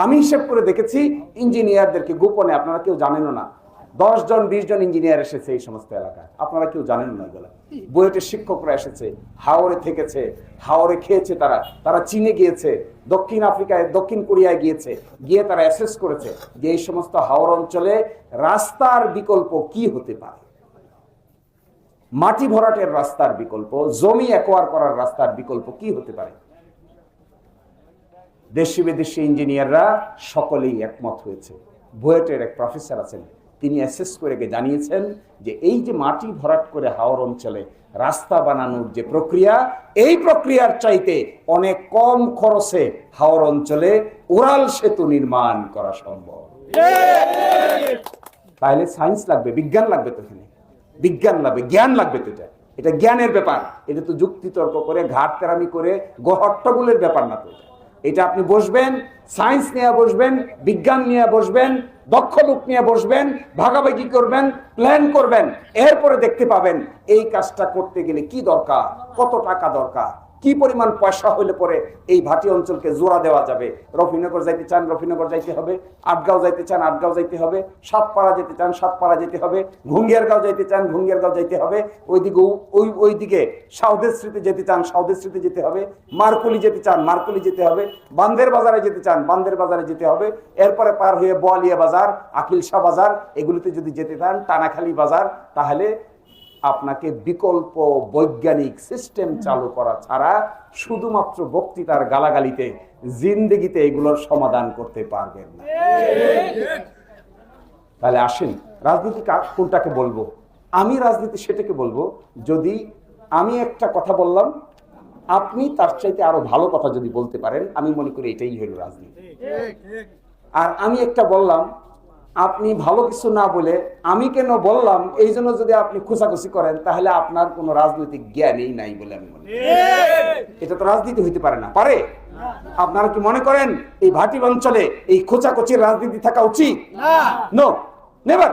আমি হিসেব করে দেখেছি ইঞ্জিনিয়ারদেরকে গোপনে, আপনারা কেউ জানেনও না, 10 জন 20 জন ইঞ্জিনিয়ার এসেছে এই সমস্ত এলাকায়, আপনারা কেউ জানেন না এগুলো। বুয়েটের শিক্ষকরা এসেছে, হাওড়ে থেকেছে, হাওড়ে খেয়েছে, তারা চীনে গিয়েছে, দক্ষিণ আফ্রিকায়, দক্ষিণ কোরিয়ায় গিয়েছে, গিয়ে তারা অ্যাসেস করেছে যে এই সমস্ত হাওড় অঞ্চলে রাস্তার বিকল্প কি হতে পারে, মাটি ভরাটের রাস্তার বিকল্প, জমি অ্যাকোয়ার করার রাস্তার বিকল্প কি হতে পারে। দেশি বিদেশি ইঞ্জিনিয়াররা সকলেই একমত হয়েছে। বুয়েটের এক প্রফেসর আছেন, তিনি অ্যাসেস করে জানিয়েছেন যে এই যে মাটি ভরাট করে হাওর অঞ্চলে রাস্তা বানানোর যে প্রক্রিয়া, এই প্রক্রিয়ার চাইতে অনেক কম খরচে হাওর অঞ্চলে উড়াল সেতু নির্মাণ করা সম্ভব। তাহলে সায়েন্স লাগবে, বিজ্ঞান লাগবে, তো এখানে বিজ্ঞান লাগবে, জ্ঞান লাগবে, তো এটা জ্ঞানের ব্যাপার। এটা তো যুক্তি তর্ক করে ঘাট তেরামি করে গহট্টগুলের ব্যাপার না। তো এটা আপনি বসবেন, সায়েন্স নিয়ে বসবেন, বিজ্ঞান নিয়ে বসবেন, দক্ষ লোক নিয়ে বসবেন, ভাগাভাগি করবেন, প্ল্যান করবেন, এরপরে দেখতে পাবেন এই কাজটা করতে গেলে কি দরকার, কত টাকা দরকার, কি পরিমাণ পয়সা হইলে পরে এই ভাটি অঞ্চলকে জোড়া দেওয়া যাবে। রফিনগর যাইতে চান রফিনগর যাইতে হবে, আটগাঁও যাইতে চান আটগাঁও যাইতে হবে, সাতপাড়া যেতে চান সাতপাড়া যেতে হবে, ঘুঙ্গিয়ারগাঁও যাইতে চান ঘুঙ্গিয়ারগাঁও যাইতে হবে, ওইদিকে সাউদেশ্রীতে যেতে চান সাউদেশ্রীতে যেতে হবে, মারকুলি যেতে চান মারকুলি যেতে হবে, বান্দের বাজারে যেতে চান বান্দের বাজারে যেতে হবে, এরপরে পার হয়ে বোয়ালিয়া বাজার, আকিল শাহ বাজার, এগুলিতে যদি যেতে চান টানাখালী বাজার, তাহলে আপনাকে বিকল্প বৈজ্ঞানিক সিস্টেম চালু করা ছাড়া শুধুমাত্র বক্তৃতার গালাগালিতে জিন্দেগিতে এগুলোর সমাধান করতে পারবেন না। তাহলে আসেন, রাজনীতি কোনটাকে বলবো? আমি রাজনীতি সেটাকে বলবো যদি আমি একটা কথা বললাম, আপনি তার চাইতে আরো ভালো কথা যদি বলতে পারেন, আমি মনে করি এটাই হলো রাজনীতি। আর আমি একটা বললাম, আপনি ভালো কিছু না বলে আমি কেন বললাম এই জন্য যদি আপনি খোঁচাখুচি করেন, তাহলে আপনার কোনো রাজনৈতিক জ্ঞানই নাই বলে আমি মনে করি। এটা তো রাজনীতি হইতে পারে না, পারে? আপনারা কি মনে করেন এই ভাটি অঞ্চলে এই খোঁচাখুচির রাজনীতি থাকা উচিত? নো, নেভার,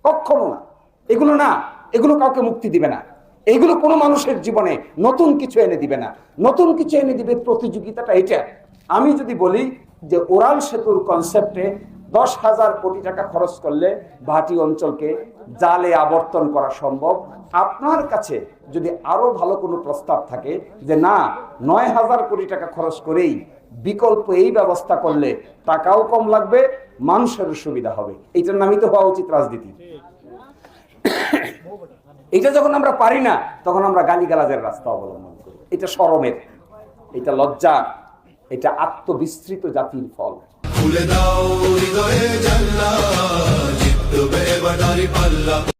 কখনো না। এগুলো না, এগুলো কাউকে মুক্তি দিবে না, এগুলো কোনো মানুষের জীবনে নতুন কিছু এনে দিবে না। নতুন কিছু এনে দিবে প্রতিযোগিতাটা এটা। আমি যদি বলি যে ওরাল সেতুর কনসেপ্টে 10,000 কোটি টাকা খরচ করলে ভাটি অঞ্চলকে জালে আবর্তন করা সম্ভব, আপনার কাছে যদি আরো ভালো কোনো প্রস্তাব থাকে যে না 9,000 কোটি টাকা খরচ করেই বিকল্প এই ব্যবস্থা করলে টাকাও কম লাগবে, মানুষের সুবিধা হবে, এইটার নামই তো হওয়া উচিত রাজনীতি। এটা যখন আমরা পারি না, তখন আমরা গালিগালাজের রাস্তা অবলম্বন করি। এটা শরমের, এটা লজ্জার, এটা আত্মবিস্মৃত জাতির ফল। খুলে দাও হৃদয়ে জানলা, জিতবে বাটারি পাল্লা।